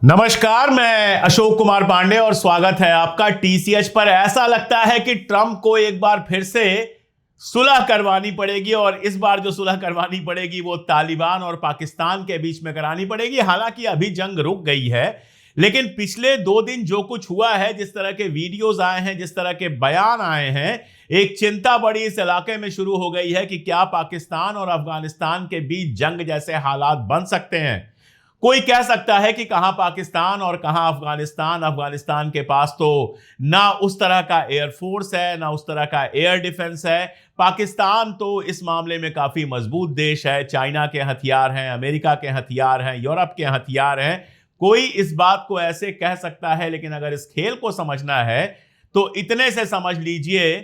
नमस्कार, मैं अशोक कुमार पांडे और स्वागत है आपका टीसीएच पर। ऐसा लगता है कि ट्रंप को एक बार फिर से सुलह करवानी पड़ेगी और इस बार जो सुलह करवानी पड़ेगी वो तालिबान और पाकिस्तान के बीच में करानी पड़ेगी। हालांकि अभी जंग रुक गई है, लेकिन पिछले 2 दिन जो कुछ हुआ है, जिस तरह के वीडियोस आए हैं, जिस तरह के बयान आए हैं, एक चिंता बड़ी इस इलाके में शुरू हो गई है कि क्या पाकिस्तान और अफगानिस्तान के बीच जंग जैसे हालात बन सकते हैं। कोई कह सकता है कि कहां पाकिस्तान और कहां अफगानिस्तान। अफगानिस्तान के पास तो ना उस तरह का एयरफोर्स है, ना उस तरह का एयर डिफेंस है। पाकिस्तान तो इस मामले में काफी मजबूत देश है। चाइना के हथियार हैं, अमेरिका के हथियार हैं, यूरोप के हथियार हैं। कोई इस बात को ऐसे कह सकता है, लेकिन अगर इस खेल को समझना है तो इतने से समझ लीजिए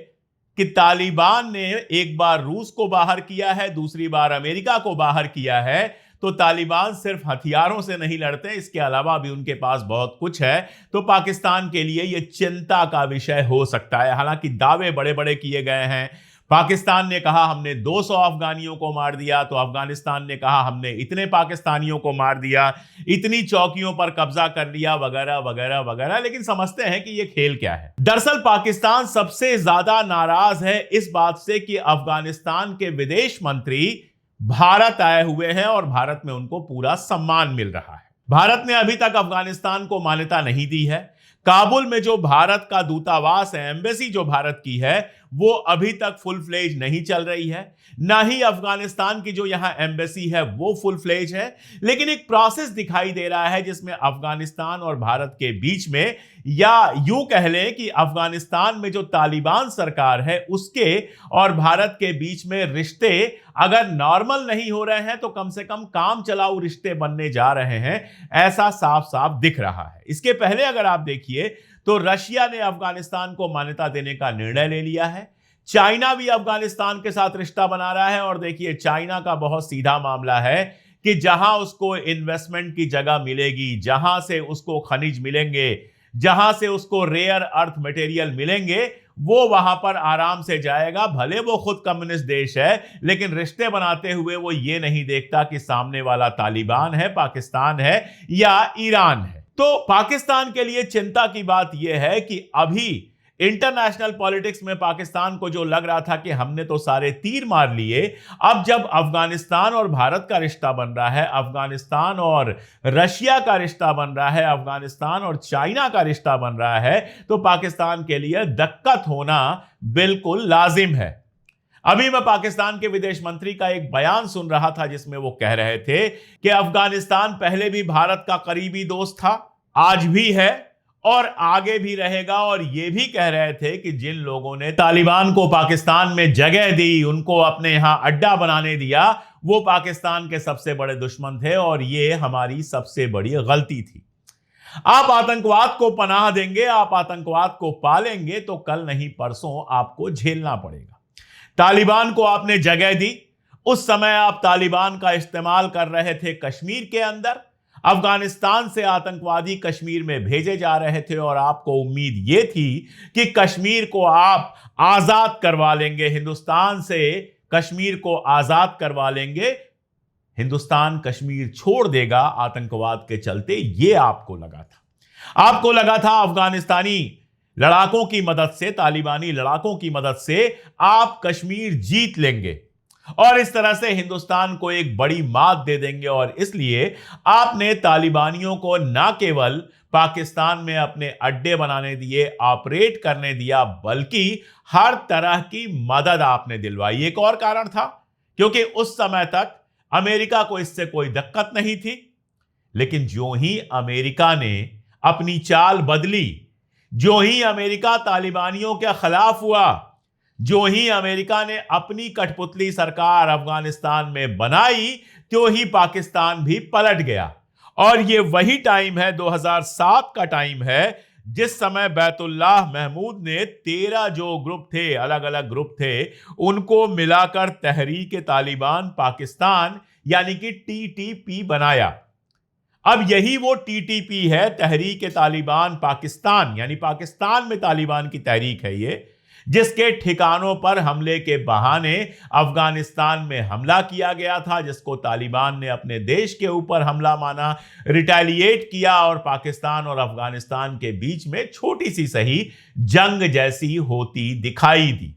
कि तालिबान ने एक बार रूस को बाहर किया है, दूसरी बार अमेरिका को बाहर किया है। तो तालिबान सिर्फ हथियारों से नहीं लड़ते, इसके अलावा भी उनके पास बहुत कुछ है। तो पाकिस्तान के लिए यह चिंता का विषय हो सकता है। हालांकि दावे बड़े बड़े किए गए हैं। पाकिस्तान ने कहा हमने 200 अफगानियों को मार दिया, तो अफगानिस्तान ने कहा हमने इतने पाकिस्तानियों को मार दिया, इतनी चौकियों पर कब्जा कर लिया, वगैरह वगैरह वगैरह। लेकिन समझते हैं कि यह खेल क्या है। दरअसल पाकिस्तान सबसे ज्यादा नाराज है इस बात से कि अफगानिस्तान के विदेश मंत्री भारत आए हुए हैं और भारत में उनको पूरा सम्मान मिल रहा है। भारत ने अभी तक अफगानिस्तान को मान्यता नहीं दी है। काबुल में जो भारत का दूतावास है, एम्बेसी जो भारत की है, वो अभी तक फुल फ्लेज नहीं चल रही है। ना ही अफगानिस्तान की जो यहां एम्बेसी है वो फुल फ्लेज है। लेकिन एक प्रोसेस दिखाई दे रहा है जिसमें अफगानिस्तान और भारत के बीच में, या यूं कह लें कि अफगानिस्तान में जो तालिबान सरकार है उसके और भारत के बीच में रिश्ते अगर नॉर्मल नहीं हो रहे हैं तो कम से कम काम चलाऊ रिश्ते बनने जा रहे हैं, ऐसा साफ साफ दिख रहा है। इसके पहले अगर आप देखिए तो रशिया ने अफगानिस्तान को मान्यता देने का निर्णय ले लिया है। चाइना भी अफगानिस्तान के साथ रिश्ता बना रहा है। और देखिए, चाइना का बहुत सीधा मामला है कि जहां उसको इन्वेस्टमेंट की जगह मिलेगी, जहां से उसको खनिज मिलेंगे, जहां से उसको रेयर अर्थ मटेरियल मिलेंगे, वो वहां पर आराम से जाएगा। भले वो खुद कम्युनिस्ट देश है, लेकिन रिश्ते बनाते हुए वो ये नहीं देखता कि सामने वाला तालिबान है, पाकिस्तान है या ईरान है। तो पाकिस्तान के लिए चिंता की बात यह है कि अभी इंटरनेशनल पॉलिटिक्स में पाकिस्तान को जो लग रहा था कि हमने तो सारे तीर मार लिए, अब जब अफगानिस्तान और भारत का रिश्ता बन रहा है, अफगानिस्तान और रशिया का रिश्ता बन रहा है, अफगानिस्तान और चाइना का रिश्ता बन रहा है, तो पाकिस्तान के लिए दिक्कत होना बिल्कुल लाजिम है। अभी मैं पाकिस्तान के विदेश मंत्री का एक बयान सुन रहा था जिसमें वो कह रहे थे कि अफगानिस्तान पहले भी भारत का करीबी दोस्त था, आज भी है और आगे भी रहेगा। और ये भी कह रहे थे कि जिन लोगों ने तालिबान को पाकिस्तान में जगह दी, उनको अपने यहां अड्डा बनाने दिया, वो पाकिस्तान के सबसे बड़े दुश्मन थे और ये हमारी सबसे बड़ी गलती थी। आप आतंकवाद को पनाह देंगे, आप आतंकवाद को पालेंगे तो कल नहीं परसों आपको झेलना पड़ेगा। तालिबान को आपने जगह दी, उस समय आप तालिबान का इस्तेमाल कर रहे थे कश्मीर के अंदर। अफगानिस्तान से आतंकवादी कश्मीर में भेजे जा रहे थे और आपको उम्मीद यह थी कि कश्मीर को आप आजाद करवा लेंगे, हिंदुस्तान से कश्मीर को आजाद करवा लेंगे, हिंदुस्तान कश्मीर छोड़ देगा आतंकवाद के चलते। यह आपको लगा था। आपको लगा था अफगानिस्तानी लड़ाकों की मदद से, तालिबानी लड़ाकों की मदद से आप कश्मीर जीत लेंगे और इस तरह से हिंदुस्तान को एक बड़ी मात दे देंगे। और इसलिए आपने तालिबानियों को न केवल पाकिस्तान में अपने अड्डे बनाने दिए, ऑपरेट करने दिया, बल्कि हर तरह की मदद आपने दिलवाई। एक और कारण था, क्योंकि उस समय तक अमेरिका को इससे कोई दिक्कत नहीं थी। लेकिन जो ही अमेरिका ने अपनी चाल बदली, जो ही अमेरिका तालिबानियों के खिलाफ हुआ, जो ही अमेरिका ने अपनी कठपुतली सरकार अफगानिस्तान में बनाई, तो ही पाकिस्तान भी पलट गया। और ये वही टाइम है, 2007 का टाइम है, जिस समय बैतुल्लाह महमूद ने 13 जो ग्रुप थे, अलग अलग ग्रुप थे, उनको मिलाकर तहरीक तालिबान पाकिस्तान यानी कि टीटीपी बनाया। अब यही वो टीटीपी है, तहरीक तालिबान पाकिस्तान, यानी पाकिस्तान में तालिबान की तहरीक है ये। जिसके ठिकानों पर हमले के बहाने अफगानिस्तान में हमला किया गया था, जिसको तालिबान ने अपने देश के ऊपर हमला माना, रिटेलिएट किया और पाकिस्तान और अफगानिस्तान के बीच में छोटी सी सही जंग जैसी होती दिखाई दी।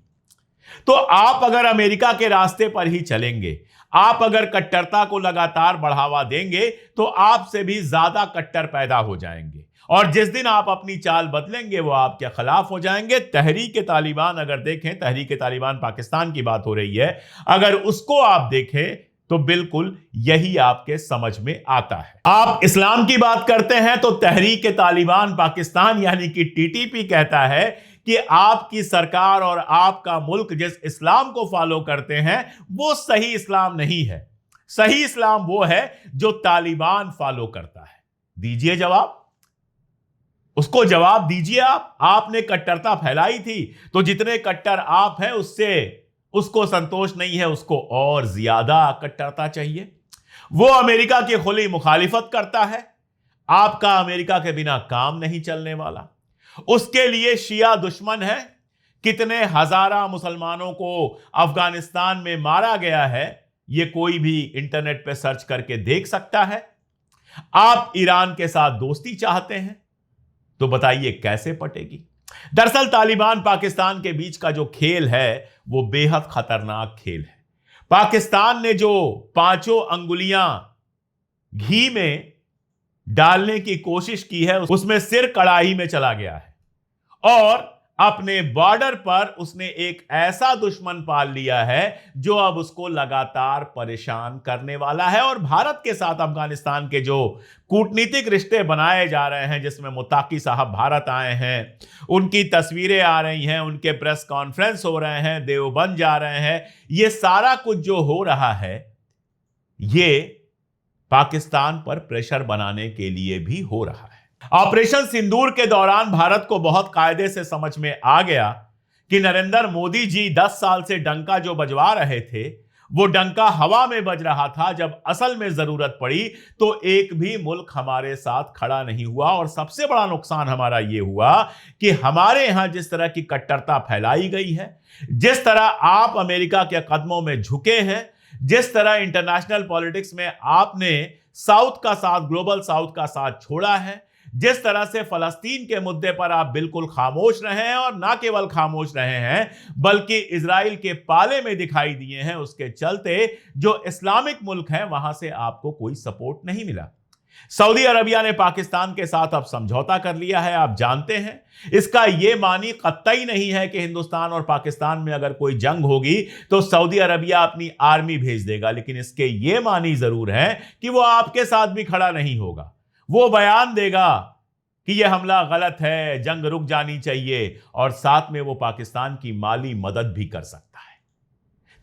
तो आप अगर अमेरिका के रास्ते पर ही चलेंगे, आप अगर कट्टरता को लगातार बढ़ावा देंगे, तो आपसे भी ज्यादा कट्टर पैदा हो जाएंगे और जिस दिन आप अपनी चाल बदलेंगे वो आपके खिलाफ हो जाएंगे। तहरीक तालिबान अगर देखें, तहरीक तालिबान पाकिस्तान की बात हो रही है, अगर उसको आप देखें तो बिल्कुल यही आपके समझ में आता है। आप इस्लाम की बात करते हैं तो तहरीक तालिबान पाकिस्तान यानी कि टीटीपी कहता है कि आपकी सरकार और आपका मुल्क जिस इस्लाम को फॉलो करते हैं वो सही इस्लाम नहीं है। सही इस्लाम वो है जो तालिबान फॉलो करता है। दीजिए जवाब, उसको जवाब दीजिए। आपने कट्टरता फैलाई थी तो जितने कट्टर आप हैं उससे उसको संतोष नहीं है, उसको और ज्यादा कट्टरता चाहिए। वो अमेरिका की खुली मुखालिफत करता है। आपका अमेरिका के बिना काम नहीं चलने वाला। उसके लिए शिया दुश्मन है। कितने हजारा मुसलमानों को अफगानिस्तान में मारा गया है यह कोई भी इंटरनेट पे सर्च करके देख सकता है। आप ईरान के साथ दोस्ती चाहते हैं तो बताइए कैसे पटेगी। दरअसल तालिबान पाकिस्तान के बीच का जो खेल है वो बेहद खतरनाक खेल है। पाकिस्तान ने जो 5 अंगुलियां घी में डालने की कोशिश की है उसमें सिर कड़ाही में चला गया है और अपने बॉर्डर पर उसने एक ऐसा दुश्मन पाल लिया है जो अब उसको लगातार परेशान करने वाला है। और भारत के साथ अफगानिस्तान के जो कूटनीतिक रिश्ते बनाए जा रहे हैं, जिसमें मुत्ताकी साहब भारत आए हैं, उनकी तस्वीरें आ रही हैं, उनके प्रेस कॉन्फ्रेंस हो रहे हैं, देवबंद जा रहे हैं, ये सारा कुछ जो हो रहा है ये पाकिस्तान पर प्रेशर बनाने के लिए भी हो रहा है। ऑपरेशन सिंदूर के दौरान भारत को बहुत कायदे से समझ में आ गया कि नरेंद्र मोदी जी 10 साल से डंका जो बजवा रहे थे वो डंका हवा में बज रहा था। जब असल में जरूरत पड़ी तो एक भी मुल्क हमारे साथ खड़ा नहीं हुआ। और सबसे बड़ा नुकसान हमारा ये हुआ कि हमारे यहां जिस तरह की कट्टरता फैलाई गई है, जिस तरह आप अमेरिका के कदमों में झुके हैं, जिस तरह इंटरनेशनल पॉलिटिक्स में आपने साउथ का साथ, ग्लोबल साउथ का साथ छोड़ा है, जिस तरह से फलस्तीन के मुद्दे पर आप बिल्कुल खामोश रहे हैं और ना केवल खामोश रहे हैं बल्कि इजराइल के पाले में दिखाई दिए हैं, उसके चलते जो इस्लामिक मुल्क हैं वहां से आपको कोई सपोर्ट नहीं मिला। सऊदी अरबिया ने पाकिस्तान के साथ अब समझौता कर लिया है। आप जानते हैं इसका यह मानी कतई नहीं है कि हिंदुस्तान और पाकिस्तान में अगर कोई जंग होगी तो सऊदी अरबिया अपनी आर्मी भेज देगा, लेकिन इसके यह मानी जरूर है कि वो आपके साथ भी खड़ा नहीं होगा। वो बयान देगा कि यह हमला गलत है, जंग रुक जानी चाहिए और साथ में वो पाकिस्तान की माली मदद भी कर सकता है।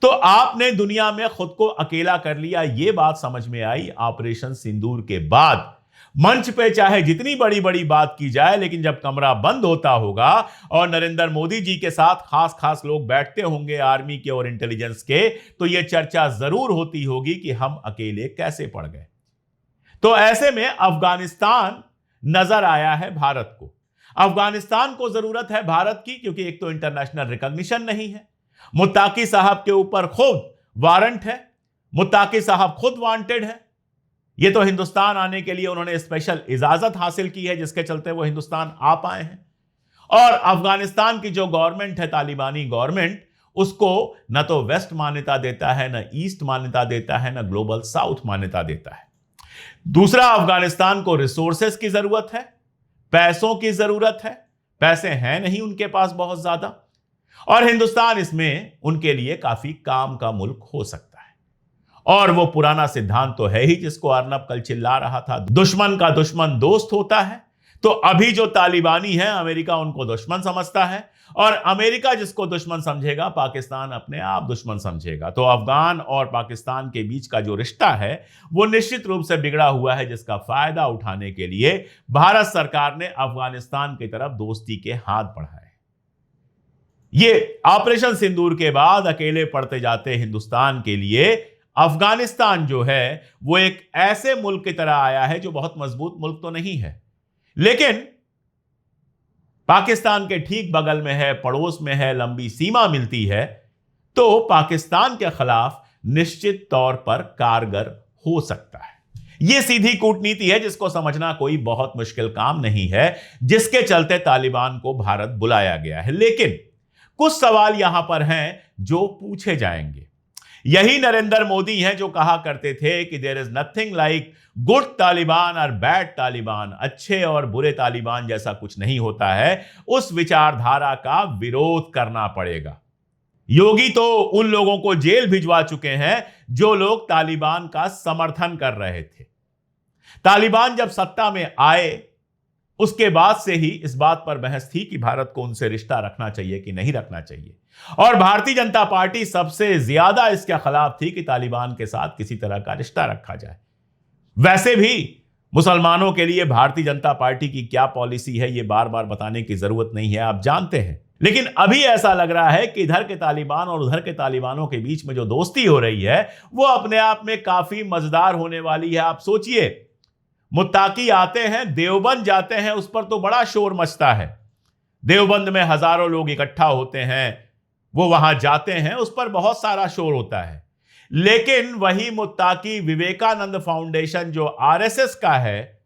तो आपने दुनिया में खुद को अकेला कर लिया, यह बात समझ में आई ऑपरेशन सिंदूर के बाद। मंच पे चाहे जितनी बड़ी बड़ी बात की जाए, लेकिन जब कमरा बंद होता होगा और नरेंद्र मोदी जी के साथ खास खास लोग बैठते होंगे आर्मी के और इंटेलिजेंस के, तो यह चर्चा जरूर होती होगी कि हम अकेले कैसे पड़ गए। तो ऐसे में अफगानिस्तान नजर आया है भारत को। अफगानिस्तान को जरूरत है भारत की, क्योंकि एक तो इंटरनेशनल रिकॉग्निशन नहीं है, मुत्ताकी साहब के ऊपर खुद वारंट है, मुत्ताकी साहब खुद वांटेड है। यह तो हिंदुस्तान आने के लिए उन्होंने स्पेशल इजाजत हासिल की है, जिसके चलते वो हिंदुस्तान आ पाए हैं। और अफगानिस्तान की जो गवर्नमेंट है, तालिबानी गवर्नमेंट, उसको न तो वेस्ट मान्यता देता है, न ईस्ट मान्यता देता है, न ग्लोबल साउथ मान्यता देता है। दूसरा, अफगानिस्तान को रिसोर्सेस की जरूरत है, पैसों की जरूरत है। पैसे हैं नहीं उनके पास बहुत ज्यादा, और हिंदुस्तान इसमें उनके लिए काफी काम का मुल्क हो सकता है। और वो पुराना सिद्धांत तो है ही जिसको अर्नब कल चिल्ला रहा था, दुश्मन का दुश्मन दोस्त होता है। तो अभी जो तालिबानी है अमेरिका उनको दुश्मन समझता है, और अमेरिका जिसको दुश्मन समझेगा पाकिस्तान अपने आप दुश्मन समझेगा। तो अफगान और पाकिस्तान के बीच का जो रिश्ता है वो निश्चित रूप से बिगड़ा हुआ है, जिसका फायदा उठाने के लिए भारत सरकार ने अफगानिस्तान की तरफ दोस्ती के हाथ बढ़ाए। ये ऑपरेशन सिंदूर के बाद अकेले पड़ते जाते हिंदुस्तान के लिए अफगानिस्तान जो है वो एक ऐसे मुल्क की तरह आया है जो बहुत मजबूत मुल्क तो नहीं है, लेकिन पाकिस्तान के ठीक बगल में है, पड़ोस में है, लंबी सीमा मिलती है, तो पाकिस्तान के खिलाफ निश्चित तौर पर कारगर हो सकता है। यह सीधी कूटनीति है जिसको समझना कोई बहुत मुश्किल काम नहीं है, जिसके चलते तालिबान को भारत बुलाया गया है। लेकिन कुछ सवाल यहां पर हैं जो पूछे जाएंगे। यही नरेंद्र मोदी हैं जो कहा करते थे कि there is nothing like good Taliban और बैड तालिबान, अच्छे और बुरे तालिबान जैसा कुछ नहीं होता है। उस विचारधारा का विरोध करना पड़ेगा। योगी तो उन लोगों को जेल भिजवा चुके हैं जो लोग तालिबान का समर्थन कर रहे थे। तालिबान जब सत्ता में आए उसके बाद से ही इस बात पर बहस थी कि भारत को उनसे रिश्ता रखना चाहिए कि नहीं रखना चाहिए, और भारतीय जनता पार्टी सबसे ज्यादा इसके खिलाफ थी कि तालिबान के साथ किसी तरह का रिश्ता रखा जाए। वैसे भी मुसलमानों के लिए भारतीय जनता पार्टी की क्या पॉलिसी है यह बार बार बताने की जरूरत नहीं है, आप जानते हैं। लेकिन अभी ऐसा लग रहा है कि इधर के तालिबान और उधर के तालिबानों के बीच में जो दोस्ती हो रही है वो अपने आप में काफी मजेदार होने वाली है। आप सोचिए, मुत्ताकी आते हैं, देवबंद जाते हैं, उस पर तो बड़ा शोर मचता है। देवबंद में हजारों लोग इकट्ठा होते हैं, वो वहां जाते हैं, उस पर बहुत सारा शोर होता है। लेकिन वही मुत्ताकी विवेकानंद फाउंडेशन जो आरएसएस का है,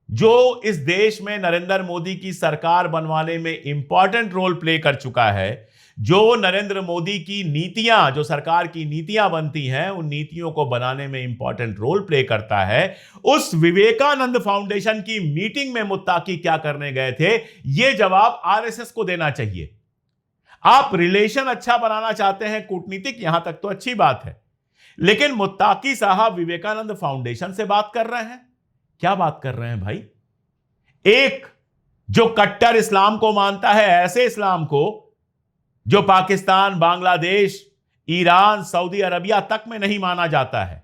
जो इस देश में नरेंद्र मोदी की सरकार बनवाने में इंपॉर्टेंट रोल प्ले कर चुका है, जो नरेंद्र मोदी की नीतियां, जो सरकार की नीतियां बनती हैं, उन नीतियों को बनाने में इंपॉर्टेंट रोल प्ले करता है, उस विवेकानंद फाउंडेशन की मीटिंग में मुत्ताकी क्या करने गए थे, यह जवाब आरएसएस को देना चाहिए। आप रिलेशन अच्छा बनाना चाहते हैं कूटनीतिक, यहां तक तो अच्छी बात है, लेकिन मुत्ताकी साहब विवेकानंद फाउंडेशन से बात कर रहे हैं। क्या बात कर रहे हैं भाई? एक जो कट्टर इस्लाम को मानता है, ऐसे इस्लाम को जो Pakistan, Bangladesh, Iran, Saudi Arabia तक में नहीं माना जाता है,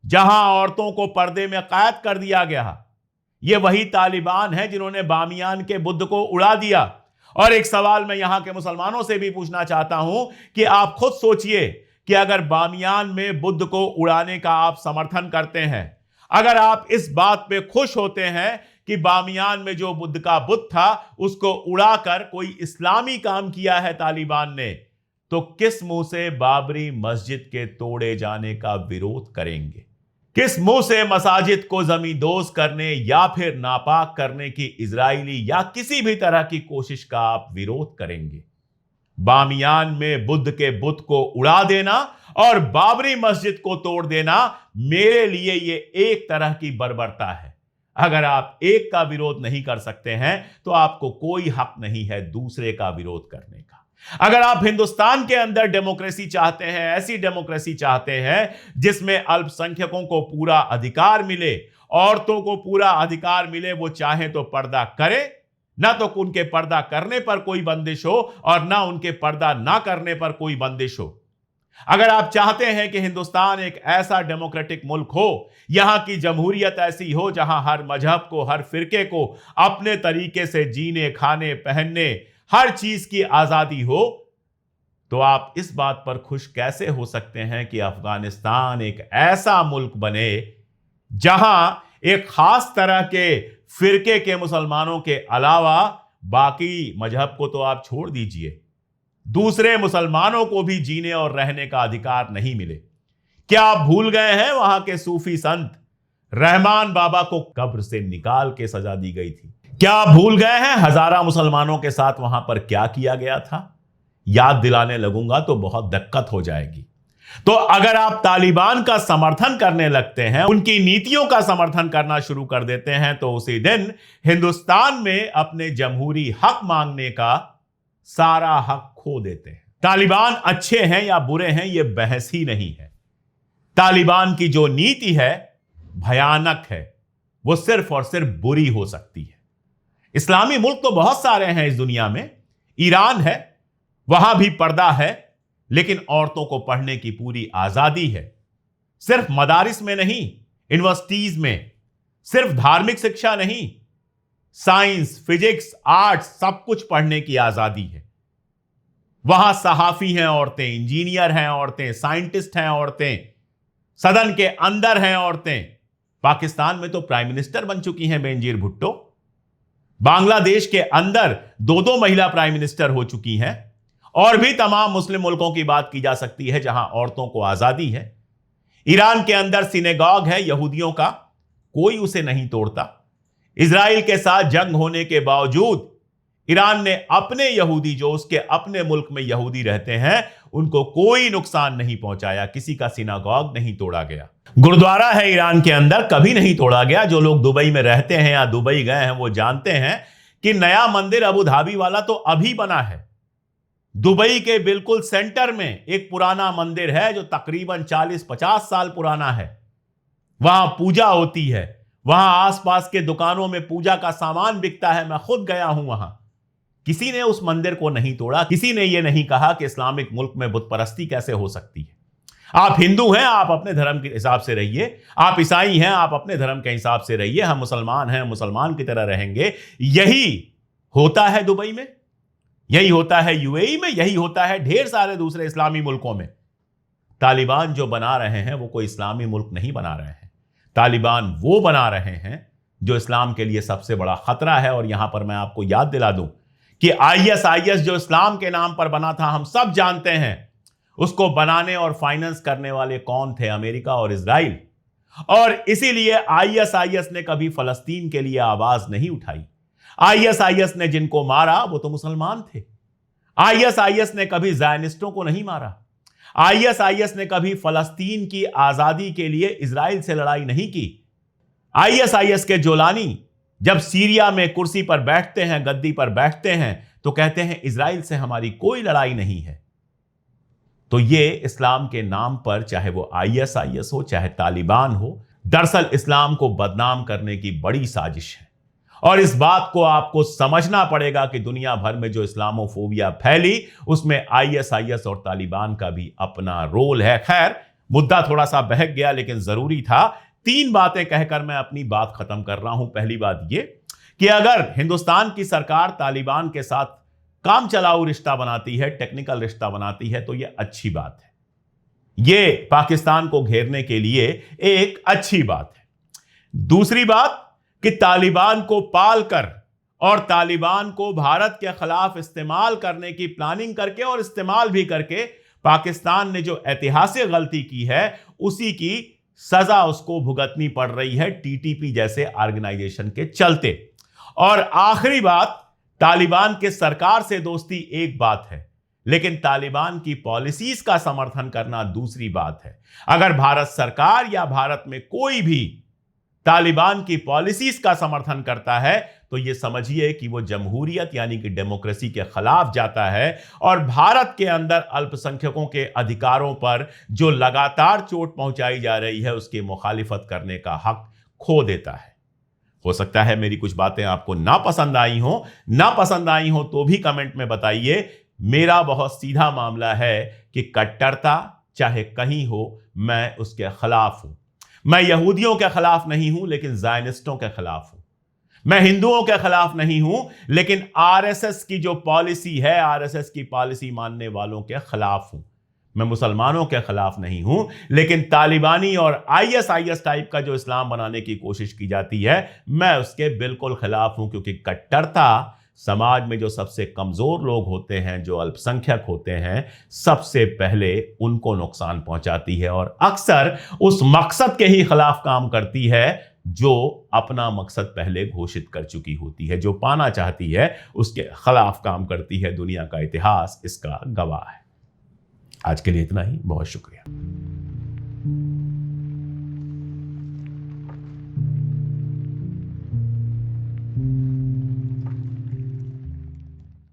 जहां औरतों को पर्दे में कैद कर दिया गया। यह वही तालिबान है जिन्होंने बामियान के बुद्ध को उड़ा दिया। और एक सवाल मैं यहां के मुसलमानों से भी पूछना चाहता हूं कि आप खुद सोचिए कि अगर बामियान में बुद्ध को उड़ाने का आप समर्थन करते हैं, अगर आप इस बात पे खुश होते हैं कि बामियान में जो बुद्ध का बुद्ध था उसको उड़ाकर कोई इस्लामी काम किया है तालिबान ने, तो किस मुंह से बाबरी मस्जिद के तोड़े जाने का विरोध करेंगे? किस मुंह से मसाजिद को जमींदोज करने या फिर नापाक करने की इजरायली या किसी भी तरह की कोशिश का आप विरोध करेंगे? बामियान में बुद्ध के बुत को उड़ा देना और बाबरी मस्जिद को तोड़ देना मेरे लिए यह एक तरह की बर्बरता है। अगर आप एक का विरोध नहीं कर सकते हैं तो आपको कोई हक नहीं है दूसरे का विरोध करने का। अगर आप हिंदुस्तान के अंदर डेमोक्रेसी चाहते हैं, ऐसी डेमोक्रेसी चाहते हैं जिसमें अल्पसंख्यकों को पूरा अधिकार मिले, औरतों को पूरा अधिकार मिले, वो चाहे तो पर्दा करे, ना तो उनके पर्दा करने पर कोई बंदिश हो और ना उनके पर्दा ना करने पर कोई बंदिश हो। अगर आप चाहते हैं कि हिंदुस्तान एक ऐसा डेमोक्रेटिक मुल्क हो, यहां की जमहूरियत ऐसी हो जहां हर मजहब को, हर फिरके को अपने तरीके से जीने, खाने, पहनने, हर चीज की आजादी हो, तो आप इस बात पर खुश कैसे हो सकते हैं कि अफगानिस्तान एक ऐसा मुल्क बने जहां एक खास तरह के फिरके के मुसलमानों के अलावा बाकी मजहब को तो आप छोड़ दीजिए, दूसरे मुसलमानों को भी जीने और रहने का अधिकार नहीं मिले? क्या आप भूल गए हैं वहां के सूफी संत रहमान बाबा को कब्र से निकाल के सजा दी गई थी? क्या आप भूल गए हैं हजारा मुसलमानों के साथ वहां पर क्या किया गया था? याद दिलाने लगूंगा तो बहुत दिक्कत हो जाएगी। तो अगर आप तालिबान का समर्थन करने लगते हैं, उनकी नीतियों का समर्थन करना शुरू कर देते हैं, तो उसी दिन हिंदुस्तान में अपने जमहूरी हक मांगने का सारा हक खो देते हैं। तालिबान अच्छे हैं या बुरे हैं यह बहस ही नहीं है। तालिबान की जो नीति है भयानक है, वो सिर्फ और सिर्फ बुरी हो सकती है। इस्लामी मुल्क तो बहुत सारे हैं इस दुनिया में, ईरान है, वहां भी पर्दा है, लेकिन औरतों को पढ़ने की पूरी आजादी है। सिर्फ मदारिस में नहीं, यूनिवर्सिटीज में सिर्फ धार्मिक शिक्षा नहीं, साइंस, फिजिक्स, आर्ट्स सब कुछ पढ़ने की आजादी है। वहां सहाफी हैं औरतें, इंजीनियर हैं औरतें, साइंटिस्ट हैं औरतें, सदन के अंदर हैं औरतें। पाकिस्तान में तो प्राइम मिनिस्टर बन चुकी हैं बेनजीर भुट्टो। बांग्लादेश के अंदर 2 महिला प्राइम मिनिस्टर हो चुकी हैं, और भी तमाम मुस्लिम मुल्कों की बात की जा सकती है जहां औरतों को आजादी है। ईरान के अंदर सिनेगॉग है यहूदियों का, कोई उसे नहीं तोड़ता। इजराइल के साथ जंग होने के बावजूद ईरान ने अपने यहूदी, जो उसके अपने मुल्क में यहूदी रहते हैं, उनको कोई नुकसान नहीं पहुंचाया, किसी का सिनागॉग नहीं तोड़ा गया। गुरुद्वारा है ईरान के अंदर, कभी नहीं तोड़ा गया। जो लोग दुबई में रहते हैं या दुबई गए हैं वो जानते हैं कि नया मंदिर अबू धाबी वाला तो अभी बना है। दुबई के बिल्कुल सेंटर में एक पुराना मंदिर है जो तकरीबन 40-50 साल पुराना है। वहां पूजा होती है, वहां आसपास के दुकानों में पूजा का सामान बिकता है। मैं खुद गया हूं वहां। किसी ने उस मंदिर को नहीं तोड़ा, किसी ने यह नहीं कहा कि इस्लामिक मुल्क में बुत परस्ती कैसे हो सकती है। आप हिंदू हैं, आप अपने धर्म के हिसाब से रहिए। आप ईसाई हैं, आप अपने धर्म के हिसाब से रहिए। हम मुसलमान हैं, मुसलमान की तरह रहेंगे। यही होता है दुबई में, यही होता है यूएई में, यही होता है ढेर सारे दूसरे इस्लामी मुल्कों में। तालिबान जो बना रहे हैं वो कोई इस्लामी मुल्क नहीं बना रहे हैं। तालिबान वो बना रहे हैं जो इस्लाम के लिए सबसे बड़ा खतरा है। और यहां पर मैं आपको याद दिला दूं कि आईएसआईएस जो इस्लाम के नाम पर बना था, हम सब जानते हैं उसको बनाने और फाइनेंस करने वाले कौन थे? अमेरिका और इजराइल। और इसीलिए आईएसआईएस ने कभी फलस्तीन के लिए आवाज नहीं उठाई। आईएसआईएस ने जिनको मारा वो तो मुसलमान थे। आईएसआईएस ने कभी ज़ायनिस्टों को नहीं मारा। आईएसआईएस ने कभी फलस्तीन की आजादी के लिए इजराइल से लड़ाई नहीं की। आईएसआईएस के जोलानी जब सीरिया में कुर्सी पर बैठते हैं, गद्दी पर बैठते हैं, तो कहते हैं इजराइल से हमारी कोई लड़ाई नहीं है। तो ये इस्लाम के नाम पर, चाहे वो आईएसआईएस हो चाहे तालिबान हो, दरअसल इस्लाम को बदनाम करने की बड़ी साजिश है। और इस बात को आपको समझना पड़ेगा कि दुनिया भर में जो इस्लामोफोबिया फैली उसमें आईएसआईएस और तालिबान का भी अपना रोल है। खैर, मुद्दा थोड़ा सा बहक गया लेकिन जरूरी था। 3 बातें कहकर मैं अपनी बात खत्म कर रहा हूं। पहली बात यह कि अगर हिंदुस्तान की सरकार तालिबान के साथ काम चलाऊ रिश्ता बनाती है, टेक्निकल रिश्ता बनाती है, तो यह अच्छी बात है। यह पाकिस्तान को घेरने के लिए एक अच्छी बात है। दूसरी बात कि तालिबान को पालकर और तालिबान को भारत के खिलाफ इस्तेमाल करने की प्लानिंग करके और इस्तेमाल भी करके पाकिस्तान ने जो ऐतिहासिक गलती की है उसी की सजा उसको भुगतनी पड़ रही है टीटीपी जैसे ऑर्गेनाइजेशन के चलते। और आखिरी बात, तालिबान के सरकार से दोस्ती एक बात है, लेकिन तालिबान की पॉलिसीज का समर्थन करना दूसरी बात है। अगर भारत सरकार या भारत में कोई भी तालिबान की पॉलिसीज का समर्थन करता है तो यह समझिए कि वो जमहूरियत यानी कि डेमोक्रेसी के खिलाफ जाता है और भारत के अंदर अल्पसंख्यकों के अधिकारों पर जो लगातार चोट पहुंचाई जा रही है उसकी मुखालिफत करने का हक खो देता है। हो सकता है मेरी कुछ बातें आपको ना पसंद आई हो तो भी कमेंट में बताइए। मेरा बहुत सीधा मामला है कि कट्टरता चाहे कहीं हो, मैं उसके खिलाफ हूं। मैं यहूदियों के खिलाफ नहीं हूं लेकिन ज़ायनिस्टों के खिलाफ हूं। मैं हिंदुओं के खिलाफ नहीं हूं लेकिन आरएसएस की जो पॉलिसी है, आरएसएस की पॉलिसी मानने वालों के खिलाफ हूं। मैं मुसलमानों के खिलाफ नहीं हूं लेकिन तालिबानी और आईएसआईएस टाइप का जो इस्लाम बनाने की कोशिश की जाती है मैं उसके बिल्कुल खिलाफ हूं, क्योंकि कट्टरता समाज में जो सबसे कमजोर लोग होते हैं, जो अल्पसंख्यक होते हैं, सबसे पहले उनको नुकसान पहुंचाती है और अक्सर उस मकसद के ही खिलाफ काम करती है जो अपना मकसद पहले घोषित कर चुकी होती है, जो पाना चाहती है उसके खिलाफ काम करती है। दुनिया का इतिहास इसका गवाह है। आज के लिए इतना ही, बहुत शुक्रिया।